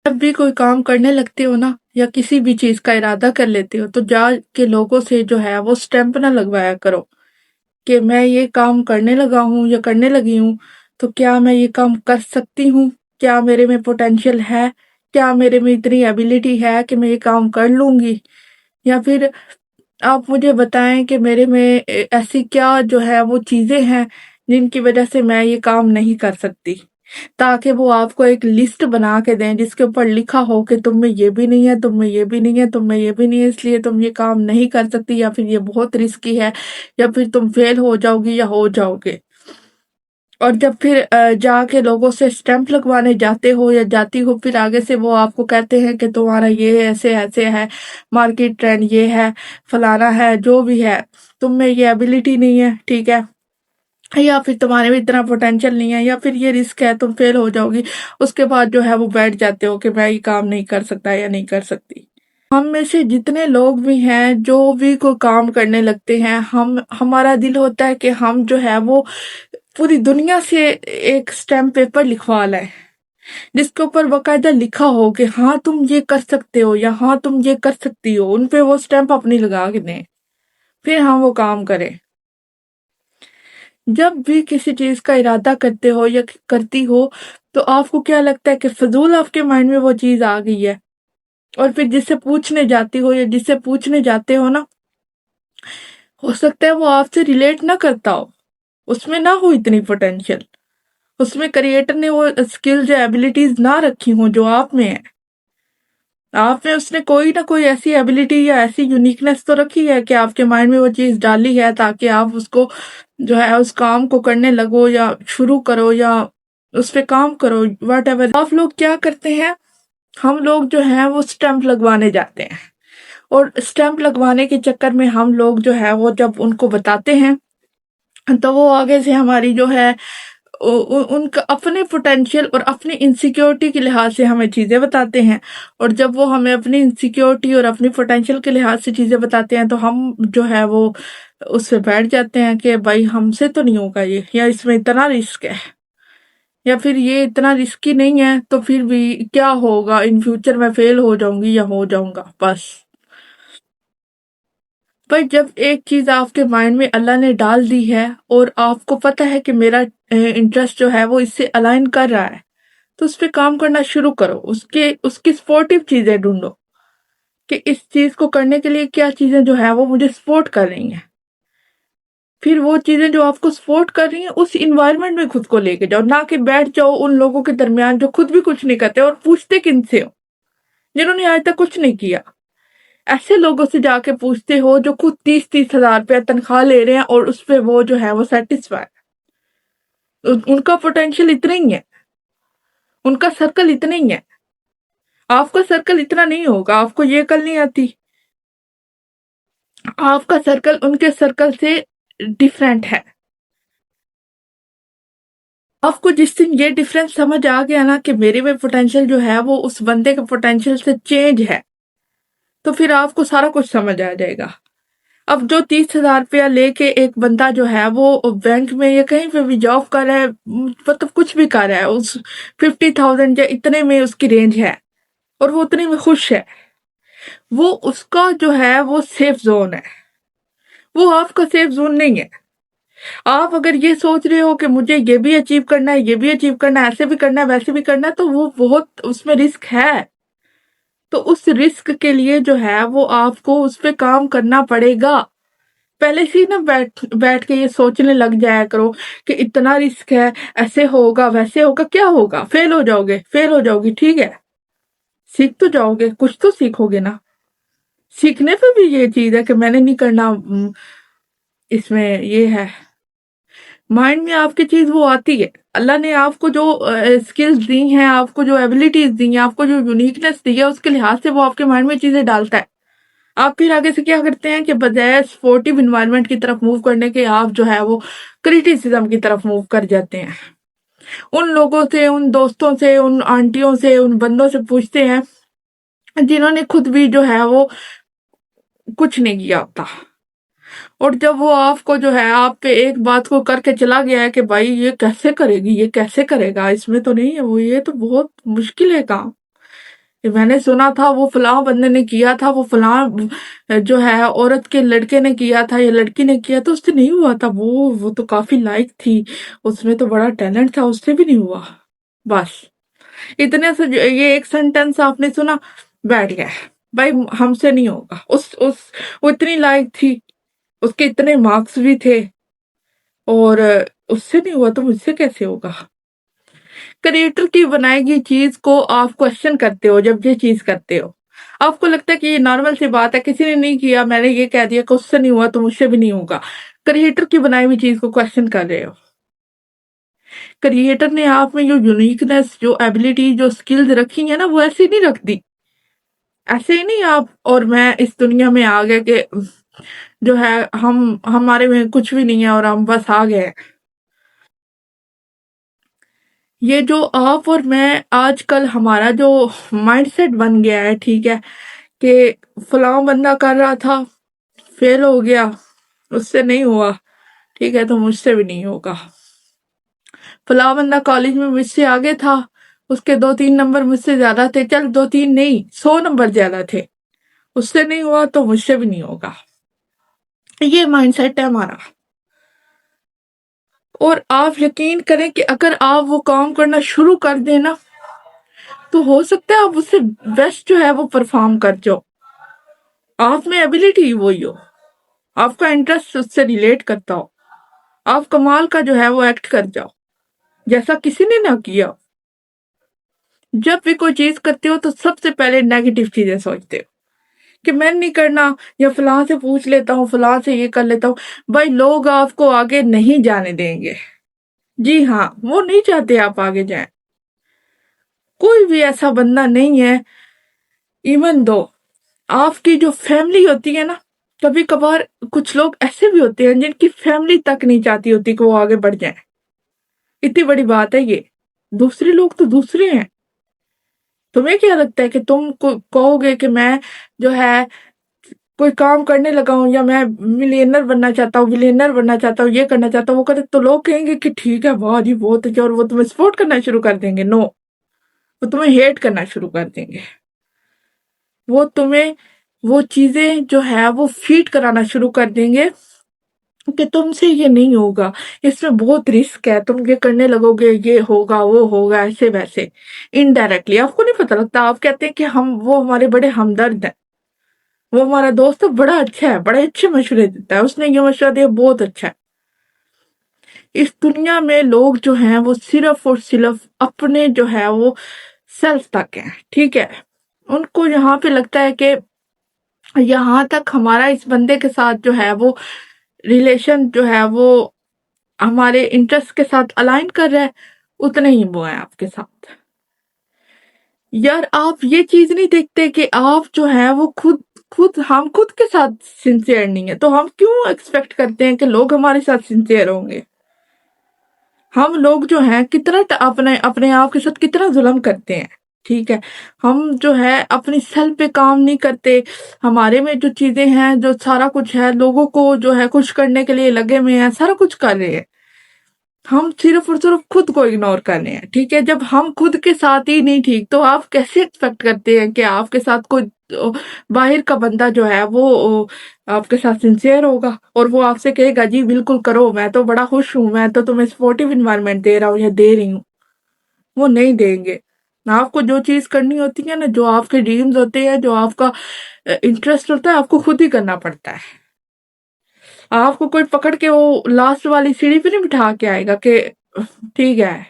جب بھی کوئی کام کرنے لگتے ہو نا یا کسی بھی چیز کا ارادہ کر لیتے ہو تو جا کے لوگوں سے جو ہے وہ سٹیمپ نہ لگوایا کرو کہ میں یہ کام کرنے لگا ہوں یا کرنے لگی ہوں، تو کیا میں یہ کام کر سکتی ہوں، کیا میرے میں پوٹینشیل ہے، کیا میرے میں اتنی ایبیلٹی ہے کہ میں یہ کام کر لوں گی، یا پھر آپ مجھے بتائیں کہ میرے میں ایسی کیا جو ہے وہ چیزیں ہیں جن کی وجہ سے میں یہ کام نہیں کر سکتی، تاکہ وہ آپ کو ایک لسٹ بنا کے دیں جس کے اوپر لکھا ہو کہ تم میں یہ بھی نہیں ہے، تم میں یہ بھی نہیں ہے، تم میں یہ بھی نہیں ہے، اس لیے تم یہ کام نہیں کر سکتی، یا پھر یہ بہت رسکی ہے، یا پھر تم فیل ہو جاؤ گی یا ہو جاؤ گے۔ اور جب پھر جا کے لوگوں سے اسٹیمپ لگوانے جاتے ہو یا جاتی ہو، پھر آگے سے وہ آپ کو کہتے ہیں کہ تمہارا یہ ایسے ایسے ہے، مارکیٹ ٹرینڈ یہ ہے، فلانا ہے، جو بھی ہے، تم میں یہ ایبیلٹی نہیں ہے، ٹھیک ہے، یا پھر تمہارے میں اتنا پوٹینشیل نہیں ہے، یا پھر یہ رسک ہے، تم فیل ہو جاؤ گی، اس کے بعد جو ہے وہ بیٹھ جاتے ہو کہ میں یہ کام نہیں کر سکتا یا نہیں کر سکتی۔ ہم میں سے جتنے لوگ بھی ہیں جو بھی کوئی کام کرنے لگتے ہیں، ہمارا دل ہوتا ہے کہ ہم جو ہے وہ پوری دنیا سے ایک سٹیمپ پیپر لکھوا لیں جس کے اوپر باقاعدہ لکھا ہو کہ ہاں تم یہ کر سکتے ہو یا ہاں تم یہ کر سکتی ہو، ان پہ وہ سٹیمپ اپنی لگا کے دیں، پھر ہم وہ کام کریں۔ جب بھی کسی چیز کا ارادہ کرتے ہو یا کرتی ہو تو آپ کو کیا لگتا ہے کہ فضول آپ کے مائنڈ میں وہ چیز آ گئی ہے، اور پھر جس سے پوچھنے جاتی ہو یا جس سے پوچھنے جاتے ہو نا، ہو سکتا ہے وہ آپ سے ریلیٹ نہ کرتا ہو، اس میں نہ ہو اتنی پوٹینشیل، اس میں کریٹر نے وہ اسکلز یا ایبیلٹیز نہ رکھی ہوں جو آپ میں ہے۔ آپ میں اس نے کوئی نہ کوئی ایسی ایبیلٹی یا ایسی یونیکنیس تو رکھی ہے کہ آپ کے مائنڈ میں وہ چیز ڈالی ہے تاکہ آپ اس کو جو ہے اس کام کو کرنے لگو یا شروع کرو یا اس پہ کام کرو، واٹ ایور۔ آپ لوگ کیا کرتے ہیں، ہم لوگ جو ہیں وہ سٹیمپ لگوانے جاتے ہیں، اور سٹیمپ لگوانے کے چکر میں ہم لوگ جو ہے وہ جب ان کو بتاتے ہیں تو وہ آگے سے ہماری جو ہے ان کا اپنے پوٹینشیل اور اپنی انسیکیورٹی کے لحاظ سے ہمیں چیزیں بتاتے ہیں، اور جب وہ ہمیں اپنی انسیکیورٹی اور اپنی پوٹینشیل کے لحاظ سے چیزیں بتاتے ہیں تو ہم جو ہے وہ اس سے بیٹھ جاتے ہیں کہ بھائی ہم سے تو نہیں ہوگا یہ، یا اس میں اتنا رسک ہے، یا پھر یہ اتنا رسکی نہیں ہے، تو پھر بھی کیا ہوگا ان فیوچر میں فیل ہو جاؤں گی یا ہو جاؤں گا بس۔ پر جب ایک چیز آپ کے مائنڈ میں اللہ نے ڈال دی ہے اور آپ کو پتہ ہے کہ میرا انٹرسٹ جو ہے وہ اس سے الائن کر رہا ہے، تو اس پہ کام کرنا شروع کرو، اس کی سپورٹیو چیزیں ڈھونڈو کہ اس چیز کو کرنے کے لیے کیا چیزیں جو ہے وہ مجھے سپورٹ کر رہی ہیں، پھر وہ چیزیں جو آپ کو سپورٹ کر رہی ہیں اس انوائرمنٹ میں خود کو لے کے جاؤ، نہ کہ بیٹھ جاؤ ان لوگوں کے درمیان جو خود بھی کچھ نہیں کرتے اور پوچھتے کن سے ہو، جنہوں نے آج تک کچھ نہیں کیا۔ ایسے لوگوں سے جا کے پوچھتے ہو جو خود 30,000 روپے تنخواہ لے رہے ہیں اور اس پہ وہ جو ہے وہ سیٹسفائی، ان کا پوٹینشیل اتنا ہی ہے، ان کا سرکل اتنا ہی ہے، آپ کا سرکل اتنا نہیں ہوگا، آپ کو یہ عقل نہیں آتی، آپ کا سرکل ان کے سرکل سے ڈیفرنٹ ہے۔ آپ کو جس دن یہ ڈیفرنس سمجھ آ گیا نا کہ میرے میں پوٹینشیل جو ہے وہ اس بندے کے پوٹینشیل سے چینج ہے، تو پھر آپ کو سارا کچھ سمجھ آ جائے گا۔ اب جو 30,000 روپیہ لے کے ایک بندہ جو ہے وہ بینک میں یا کہیں پہ بھی جاب کر رہا ہے، مطلب کچھ بھی کر رہا ہے، اس 50,000 یا اتنے میں اس کی رینج ہے اور وہ اتنے میں خوش ہے، وہ اس کا جو ہے وہ سیف زون ہے، وہ آپ کا سیف زون نہیں ہے۔ آپ اگر یہ سوچ رہے ہو کہ مجھے یہ بھی اچیو کرنا ہے، یہ بھی اچیو کرنا ہے، ایسے بھی کرنا ہے، ویسے بھی کرنا ہے، تو وہ بہت اس میں رسک ہے، تو اس رسک کے لیے جو ہے وہ آپ کو اس پہ کام کرنا پڑے گا۔ پہلے سے ہی نا بیٹھ کے یہ سوچنے لگ جایا کرو کہ اتنا رسک ہے، ایسے ہوگا ویسے ہوگا، کیا ہوگا، فیل ہو جاؤ گے، فیل ہو جاؤ گی، ٹھیک ہے، سیکھ تو جاؤ گے، کچھ تو سیکھو گے نا۔ سیکھنے پہ بھی یہ چیز ہے کہ میں نے نہیں کرنا، اس میں یہ ہے مائنڈ میں آپ کی چیز وہ آتی ہے، اللہ نے آپ کو جو اسکلز دی ہیں، آپ کو جو ایبیلٹیز دی ہیں، آپ کو جو یونیکنیس دی ہے، اس کے لحاظ سے وہ آپ کے مائنڈ میں چیزیں ڈالتا ہے۔ آپ پھر آگے سے کیا کرتے ہیں کہ بجائے سپورٹیو انوائرمنٹ کی طرف موو کرنے کے، آپ جو ہے وہ کریٹیسزم کی طرف موو کر جاتے ہیں، ان لوگوں سے، ان دوستوں سے، ان آنٹیوں سے، ان بندوں سے پوچھتے ہیں جنہوں نے خود بھی جو ہے وہ کچھ نہیں کیا ہوتا، اور جب وہ آپ کو جو ہے آپ پہ ایک بات کو کر کے چلا گیا ہے کہ بھائی یہ کیسے کرے گی، یہ کیسے کرے گا، اس میں تو نہیں ہے وہ، یہ تو بہت مشکل ہے کام، کہ میں نے سنا تھا وہ فلاں بندے نے کیا تھا، وہ فلاں جو ہے عورت کے لڑکے نے کیا تھا یا لڑکی نے کیا تو اس سے نہیں ہوا تھا، وہ تو کافی لائق تھی، اس میں تو بڑا ٹیلنٹ تھا، اس سے بھی نہیں ہوا۔ بس اتنے سے یہ ایک سینٹنس آپ نے سنا، بیٹھ گیا بھائی ہم سے نہیں ہوگا، وہ اتنی لائق تھی، اس کے اتنے مارکس بھی تھے، اور اس سے نہیں ہوا تو مجھ سے کیسے ہوگا؟ کریٹر کی بنائی گئی چیز کو آپ کوشچن کرتے ہو جب یہ چیز کرتے ہو، آپ کو لگتا ہے کہ یہ نارمل سی بات ہے، کسی نے نہیں کیا، میں نے یہ کہہ دیا کہ اس سے نہیں ہوا تو مجھ سے بھی نہیں ہوگا۔ کریٹر کی بنائی ہوئی چیز کو کوشچن کر رہے ہو۔ کریٹر نے آپ میں جو یونیکنیس، جو ایبلٹی، جو سکلز رکھی ہیں نا، وہ ایسے نہیں رکھ دی۔ ایسے ہی نہیں آپ اور میں اس دنیا میں آ گئے کہ جو ہے ہمارے میں کچھ بھی نہیں ہے اور ہم بس آ گئے ہیں۔ یہ جو آپ اور میں آج کل ہمارا جو مائنڈ سیٹ بن گیا ہے، ٹھیک ہے، کہ فلاں بندہ کر رہا تھا، فیل ہو گیا، اس سے نہیں ہوا، ٹھیک ہے تو مجھ سے بھی نہیں ہوگا۔ فلاں بندہ کالج میں مجھ سے آگے تھا، اس کے 2-3 نمبر مجھ سے زیادہ تھے، چل 2-3 نہیں 100 نمبر زیادہ تھے، اس سے نہیں ہوا تو مجھ سے بھی نہیں ہوگا۔ یہ مائنڈ سیٹ ہے ہمارا۔ اور آپ یقین کریں کہ اگر آپ وہ کام کرنا شروع کر دیں نا تو ہو سکتا ہے آپ اس سے بیسٹ جو ہے وہ پرفارم کر جاؤ، آپ میں ایبلٹی وہی ہو، آپ کا انٹرسٹ اس سے ریلیٹ کرتا ہو، آپ کمال کا جو ہے وہ ایکٹ کر جاؤ جیسا کسی نے نہ کیا۔ جب بھی کوئی چیز کرتے ہو تو سب سے پہلے نیگیٹو چیزیں سوچتے ہو کہ میں نہیں کرنا، یا فلاں سے پوچھ لیتا ہوں، فلاں سے یہ کر لیتا ہوں۔ بھائی لوگ آپ کو آگے نہیں جانے دیں گے، جی ہاں، وہ نہیں چاہتے آپ آگے جائیں۔ کوئی بھی ایسا بندہ نہیں ہے، ایون دو آپ کی جو فیملی ہوتی ہے نا، کبھی کبھار کچھ لوگ ایسے بھی ہوتے ہیں جن کی فیملی تک نہیں چاہتی ہوتی کہ وہ آگے بڑھ جائیں۔ اتنی بڑی بات ہے یہ، دوسرے لوگ تو دوسرے ہیں۔ تمہیں کیا لگتا ہے کہ تم کہو گے کہ میں جو ہے کوئی کام کرنے لگا ہوں، یا میں ملینر بننا چاہتا ہوں، بلینر بننا چاہتا ہوں، یہ کرنا چاہتا ہوں، وہ کرے تو لوگ کہیں گے کہ ٹھیک ہے، واہ جی بہت اچھا، اور وہ تمہیں سپورٹ کرنا شروع کر دیں گے؟ نو، وہ تمہیں ہیٹ کرنا شروع کر دیں گے، وہ تمہیں وہ چیزیں جو ہے وہ فیڈ کرانا شروع کر دیں گے کہ تم سے یہ نہیں ہوگا، اس میں بہت رسک ہے، تم یہ کرنے لگو گے، یہ ہوگا، وہ ہوگا، ایسے ویسے، انڈائریکٹلی آپ کو نہیں پتہ لگتا۔ آپ کہتے ہیں کہ وہ ہمارے بڑے ہمدرد ہیں، وہ ہمارا دوست بڑا اچھا ہے، بڑے اچھے مشورے دیتا ہے، اس نے یہ مشورہ دیا بہت اچھا ہے۔ اس دنیا میں لوگ جو ہیں وہ صرف اور صرف اپنے جو ہے وہ سیلف تک ہیں، ٹھیک ہے، ان کو یہاں پہ لگتا ہے کہ یہاں تک ہمارا اس بندے کے ساتھ جو ہے وہ ریلیشن جو ہے وہ ہمارے انٹرسٹ کے ساتھ الائن کر رہا ہے، اتنے ہی وہ ہیں آپ کے ساتھ۔ یار آپ یہ چیز نہیں دیکھتے کہ آپ جو ہے وہ ہم خود کے ساتھ سنسیئر نہیں ہے، تو ہم کیوں ایکسپیکٹ کرتے ہیں کہ لوگ ہمارے ساتھ سنسیئر ہوں گے؟ ہم لوگ جو ہیں کتنا اپنے آپ کے ساتھ کتنا ظلم کرتے ہیں، ٹھیک ہے، ہم جو ہے اپنی سیلف پہ کام نہیں کرتے، ہمارے میں جو چیزیں ہیں، جو سارا کچھ ہے، لوگوں کو جو ہے خوش کرنے کے لیے لگے ہوئے ہیں، سارا کچھ کر رہے ہیں، ہم صرف اور صرف خود کو اگنور کر رہے ہیں، ٹھیک ہے۔ جب ہم خود کے ساتھ ہی نہیں ٹھیک تو آپ کیسے ایکسپیکٹ کرتے ہیں کہ آپ کے ساتھ کوئی باہر کا بندہ جو ہے وہ آپ کے ساتھ سنسیئر ہوگا اور وہ آپ سے کہے گا جی بالکل کرو، میں تو بڑا خوش ہوں، میں تو تمہیں سپورٹیو انوائرمنٹ دے رہا ہوں یا دے رہی ہوں۔ وہ نہیں دیں گے۔ آپ کو جو چیز کرنی ہوتی ہے نا، جو آپ کے ڈریمز ہوتے ہیں، جو آپ کا انٹرسٹ ہوتا ہے، آپ کو خود ہی کرنا پڑتا ہے۔ آپ کو کوئی پکڑ کے وہ لاسٹ والی سیڑھی پہ نہیں بٹھا کے آئے گا کہ ٹھیک ہے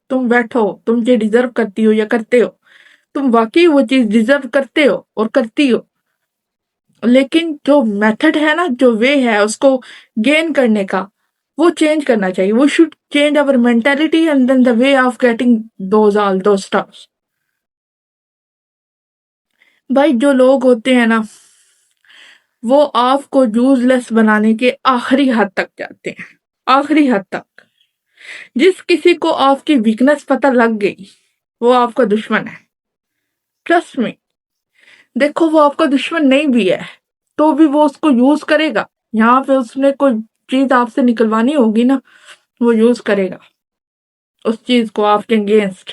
تم بیٹھو، تم یہ ڈیزرو کرتی ہو یا کرتے ہو، تم واقعی وہ چیز ڈیزرو کرتے ہو اور کرتی ہو، لیکن جو میتھڈ ہے نا، جو وے ہے اس کو گین کرنے کا، وہ چینج کرنا چاہیے۔ وہ should change our mentality and then the way of getting those stuffs۔ بھائی جو لوگ ہوتے ہیں نا، وہ آپ کو یوز لیس بنانے کے آخری حد تک جاتے ہیں، آخری حد تک۔ جس کسی کو آپ کی ویکنس پتہ لگ گئی وہ آپ کا دشمن ہے، ٹرسٹ می۔ دیکھو وہ آپ کا دشمن نہیں بھی ہے تو بھی وہ اس کو یوز کرے گا، یہاں پہ اس نے کوئی چیز آپ سے نکلوانی ہوگی نا، وہ یوز کرے گا اس چیز کو آپ کے اگینسٹ۔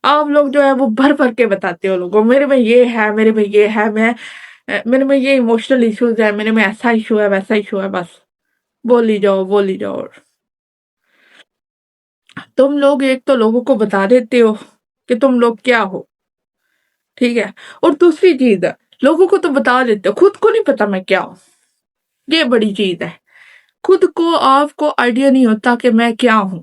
آپ لوگ جو ہے وہ بھر بھر کے بتاتے ہو لوگوں کو، میرے میں یہ ہے، میرے میں یہ ہے، میرے میں یہ ایموشنل ایشوز ہے، میرے میں ایسا ایشو ہے، ویسا ایشو ہے، بس بولی جاؤ بولی جاؤ۔ تم لوگ ایک تو لوگوں کو بتا دیتے ہو کہ تم لوگ کیا ہو، ٹھیک ہے، اور دوسری چیز ہے لوگوں کو تو بتا دیتے ہو، خود کو نہیں پتا میں کیا ہوں، یہ بڑی چیز ہے۔ خود کو آپ کو آئیڈیا نہیں ہوتا کہ میں کیا ہوں۔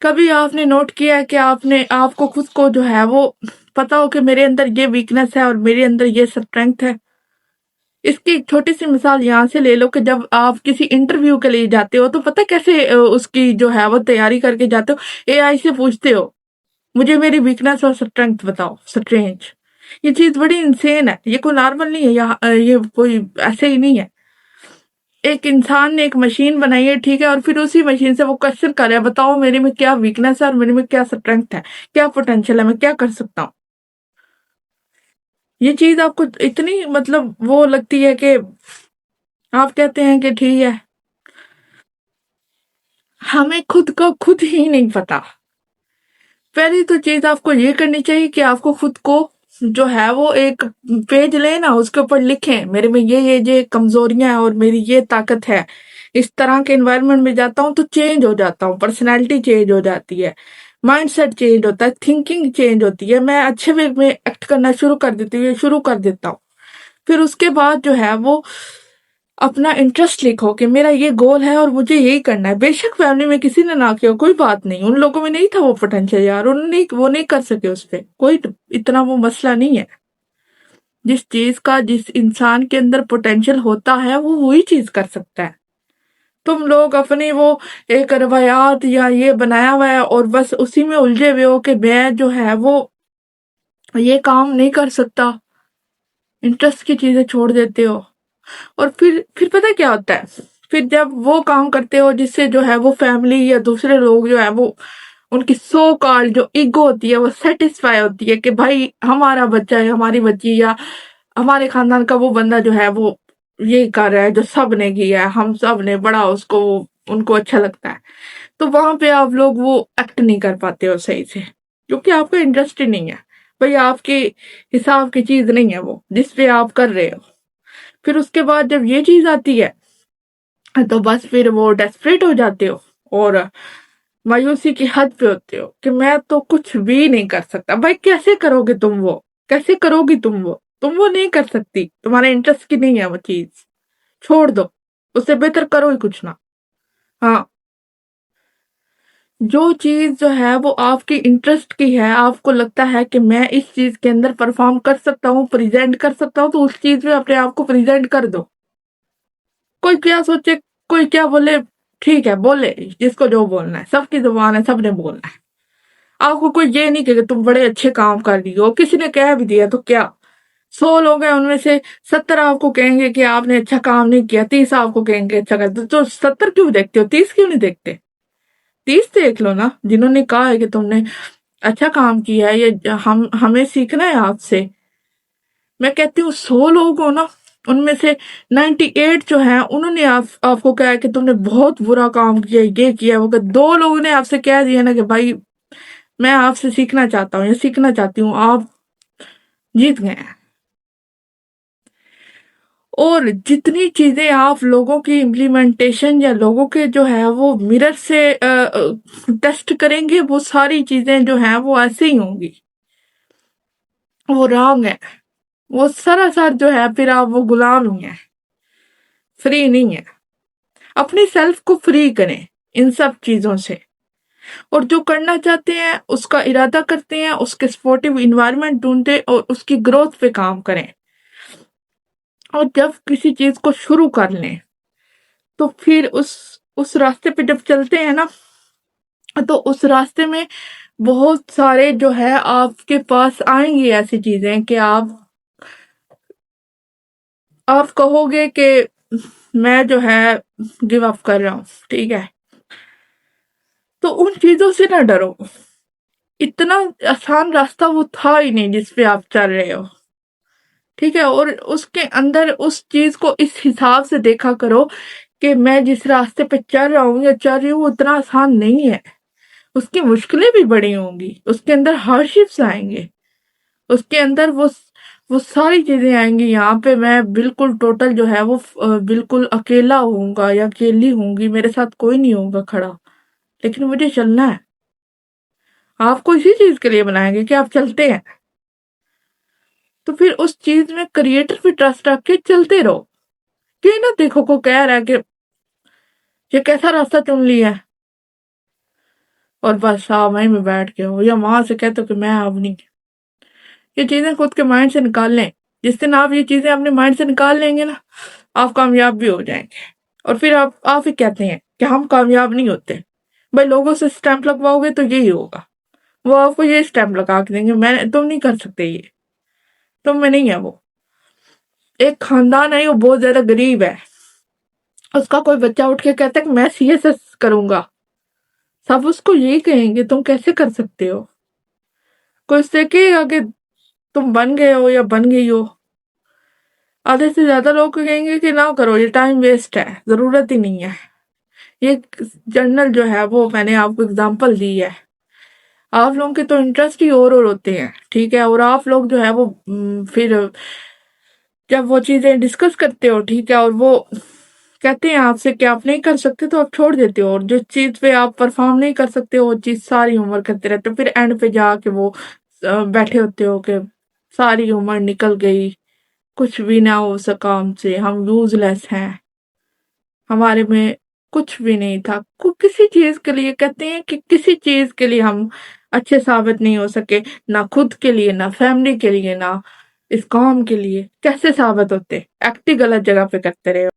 کبھی آپ نے نوٹ کیا ہے کہ آپ کو خود کو جو ہے وہ پتا ہو کہ میرے اندر یہ ویکنس ہے اور میرے اندر یہ اسٹرینگتھ ہے؟ اس کی ایک چھوٹی سی مثال یہاں سے لے لو کہ جب آپ کسی انٹرویو کے لیے جاتے ہو تو پتہ کیسے اس کی جو ہے وہ تیاری کر کے جاتے ہو، اے آئی سے پوچھتے ہو مجھے میری ویکنس اور اسٹرینگتھ بتاؤ، اسٹرینج۔ یہ چیز بڑی انسین ہے، یہ کوئی نارمل نہیں ہے، یہ کوئی ایسے ہی نہیں ہے۔ ایک انسان نے ایک مشین بنائی ہے، ٹھیک ہے، اور پھر اسی مشین سے وہ کوشچن کر رہا ہے بتاؤ میرے میں کیا ویکنس ہے اور میرے میں کیا اسٹرینگتھ ہے، کیا پوٹینشیل ہے، میں کیا کر سکتا ہوں۔ یہ چیز آپ کو اتنی مطلب وہ لگتی ہے کہ آپ کہتے ہیں کہ ٹھیک ہے، ہمیں خود کو خود ہی نہیں پتا۔ پہلی تو چیز آپ کو یہ کرنی چاہیے کہ آپ کو خود کو جو ہے وہ ایک پیج لیں نا، اس کے اوپر لکھیں میرے میں یہ کمزوریاں ہیں اور میری یہ طاقت ہے۔ اس طرح کے انوائرمنٹ میں جاتا ہوں تو چینج ہو جاتا ہوں، پرسنالٹی چینج ہو جاتی ہے، مائنڈ سیٹ چینج ہوتا ہے، تھنکنگ چینج ہوتی ہے، میں اچھے وے میں ایکٹ کرنا شروع کر دیتا ہوں۔ پھر اس کے بعد جو ہے وہ اپنا انٹرسٹ لکھو کہ میرا یہ گول ہے اور مجھے یہی کرنا ہے۔ بے شک فیملی میں کسی نے نہ کیا، کوئی بات نہیں، ان لوگوں میں نہیں تھا وہ پوٹینشیل یار، وہ نہیں کر سکے، اس پہ کوئی اتنا وہ مسئلہ نہیں ہے۔ جس چیز کا جس انسان کے اندر پوٹینشیل ہوتا ہے وہ وہی چیز کر سکتا ہے۔ تم لوگ اپنی وہ ایک روایات یا یہ بنایا ہوا ہے اور بس اسی میں الجھے ہوئے ہو کہ میں جو ہے وہ یہ کام نہیں کر سکتا، انٹرسٹ کی چیزیں چھوڑ دیتے ہو، اور پھر پتہ کیا ہوتا ہے، پھر جب وہ کام کرتے ہو جس سے جو ہے وہ فیملی یا دوسرے لوگ جو ہے وہ ان کی سو کال جو ایگو ہوتی ہے وہ سیٹسفائی ہوتی ہے کہ بھائی ہمارا بچہ ہے، ہماری بچی یا ہمارے خاندان کا وہ بندہ جو ہے وہ یہ کر رہا ہے جو سب نے کیا ہے، ہم سب نے بڑا اس کو ان کو اچھا لگتا ہے، تو وہاں پہ آپ لوگ وہ ایکٹ نہیں کر پاتے ہو صحیح سے، کیونکہ آپ کا انٹرسٹ ہی نہیں ہے بھائی، آپ کے حساب کی چیز نہیں ہے وہ جس پہ آپ کر رہے ہو۔ پھر اس کے بعد جب یہ چیز آتی ہے تو بس پھر وہ ڈیسپریٹ ہو جاتے ہو اور مایوسی کی حد پہ ہوتے ہو کہ میں تو کچھ بھی نہیں کر سکتا۔ بھائی کیسے کرو گے تم وہ، کیسے کرو گی تم وہ نہیں کر سکتی، تمہارے انٹرسٹ کی نہیں ہے وہ چیز، چھوڑ دو، اس سے بہتر کرو ہی کچھ نہ۔ ہاں، جو چیز جو ہے وہ آپ کی انٹرسٹ کی ہے، آپ کو لگتا ہے کہ میں اس چیز کے اندر پرفارم کر سکتا ہوں، پریزنٹ کر سکتا ہوں، تو اس چیز میں اپنے آپ کو پریزنٹ کر دو۔ کوئی کیا سوچے، کوئی کیا بولے، ٹھیک ہے بولے، جس کو جو بولنا ہے، سب کی زبان ہے، سب نے بولنا ہے۔ آپ کو کوئی یہ نہیں کہ تم بڑے اچھے کام کر رہی ہو، کسی نے کہہ بھی دیا تو کیا، 100 لوگ ہیں ان میں سے 70 آپ کو کہیں گے کہ آپ نے اچھا کام نہیں کیا، 30 آپ کو کہیں گے اچھا کر، تو 70 کیوں دیکھتے ہو، 30 کیوں نہیں دیکھتے؟ 30 دیکھ لو نا، جنہوں نے کہا ہے کہ تم نے اچھا کام کیا ہے، یہ ہمیں سیکھنا ہے آپ سے۔ میں کہتی ہوں 100 لوگ ہو نا، ان میں سے 98 جو ہیں انہوں نے آپ کو کہا ہے کہ تم نے بہت برا کام کیا، یہ کیا وہ، کہ 2 لوگوں نے آپ سے کہہ دیا نا کہ بھائی میں آپ سے سیکھنا چاہتا ہوں یا سیکھنا چاہتی ہوں، آپ جیت گئے ہیں۔ اور جتنی چیزیں آپ لوگوں کی امپلیمنٹیشن یا لوگوں کے جو ہے وہ مرر سے ٹیسٹ کریں گے، وہ ساری چیزیں جو ہیں وہ ایسے ہی ہوں گی، وہ رانگ ہے، وہ سراسر جو ہے پھر آپ وہ غلام ہی ہیں، فری نہیں ہے۔ اپنی سیلف کو فری کریں ان سب چیزوں سے، اور جو کرنا چاہتے ہیں اس کا ارادہ کرتے ہیں، اس کے سپورٹیو انوائرمنٹ ڈھونڈیں اور اس کی گروتھ پہ کام کریں۔ اور جب کسی چیز کو شروع کر لیں تو پھر اس راستے پہ جب چلتے ہیں نا، تو اس راستے میں بہت سارے جو ہے آپ کے پاس آئیں گی ایسی چیزیں کہ آپ کہو گے کہ میں جو ہے گیو اپ کر رہا ہوں، ٹھیک ہے، تو ان چیزوں سے نہ ڈرو، اتنا آسان راستہ وہ تھا ہی نہیں جس پہ آپ چل رہے ہو، ٹھیک ہے، اور اس کے اندر اس چیز کو اس حساب سے دیکھا کرو کہ میں جس راستے پہ چل رہا ہوں یا چل رہی ہوں وہ اتنا آسان نہیں ہے، اس کی مشکلیں بھی بڑی ہوں گی، اس کے اندر ہارڈشپس آئیں گے، اس کے اندر وہ ساری چیزیں آئیں گی. یہاں پہ میں بالکل ٹوٹل جو ہے وہ بالکل اکیلا ہوں گا یا اکیلی ہوں گی، میرے ساتھ کوئی نہیں ہوگا کھڑا، لیکن مجھے چلنا ہے. آپ کو اسی چیز کے لیے بنائیں گے کہ آپ چلتے ہیں، تو پھر اس چیز میں کریٹر پہ ٹرسٹ رکھ کے چلتے رہو. کہ نہ دیکھو کو کہہ رہا ہے کہ یہ کیسا راستہ چن لیا ہے اور بس آپ وہیں میں بیٹھ کے ہو، یا وہاں سے کہتے ہو کہ میں اب نہیں. یہ چیزیں خود کے مائنڈ سے نکال لیں. جس دن آپ یہ چیزیں اپنے مائنڈ سے نکال لیں گے نا، آپ کامیاب بھی ہو جائیں گے. اور پھر آپ ہی کہتے ہیں کہ ہم کامیاب نہیں ہوتے. بھائی لوگوں سے اسٹیمپ لگواؤ گے تو یہی ہوگا، وہ آپ کو یہ اسٹیمپ لگا کے دیں گے، تم نہیں کر سکتے، یہ تم میں نہیں ہے. وہ ایک خاندان ہے، وہ بہت زیادہ غریب ہے، اس کا کوئی بچہ اٹھ کے کہتا ہے کہ میں سی ایس ایس کروں گا، سب اس کو یہی کہیں گے تم کیسے کر سکتے ہو. کوئی اس سے کہے گا کہ تم بن گئے ہو یا بن گئی ہو. آدھے سے زیادہ لوگ کہیں گے کہ نہ کرو، یہ ٹائم ویسٹ ہے، ضرورت ہی نہیں ہے. یہ جنرل جو ہے وہ میں نے آپ کو اگزامپل دی ہے. آپ لوگوں کے تو انٹرسٹ ہی اور ہوتے ہیں، ٹھیک ہے، اور آپ لوگ جو ہے وہ پھر جب وہ چیزیں ڈسکس کرتے ہو، ٹھیک ہے، اور وہ کہتے ہیں آپ سے کہ آپ نہیں کر سکتے تو آپ چھوڑ دیتے ہو، اور جس چیز پہ آپ پرفارم نہیں کر سکتے وہ چیز ساری عمر کرتے رہتے ہو. پھر اینڈ پہ جا کے وہ بیٹھے ہوتے ہو کہ ساری عمر نکل گئی، کچھ بھی نہ ہو سکا ہم سے، ہم یوز لیس ہیں، ہمارے میں کچھ بھی نہیں تھا. کسی چیز کے لیے کہتے ہیں کہ کسی چیز کے لیے ہم اچھے ثابت نہیں ہو سکے، نہ خود کے لیے، نہ فیملی کے لیے، نہ اس قوم کے لیے. کیسے ثابت ہوتے؟ ایکٹ ہی غلط جگہ پہ کرتے رہے.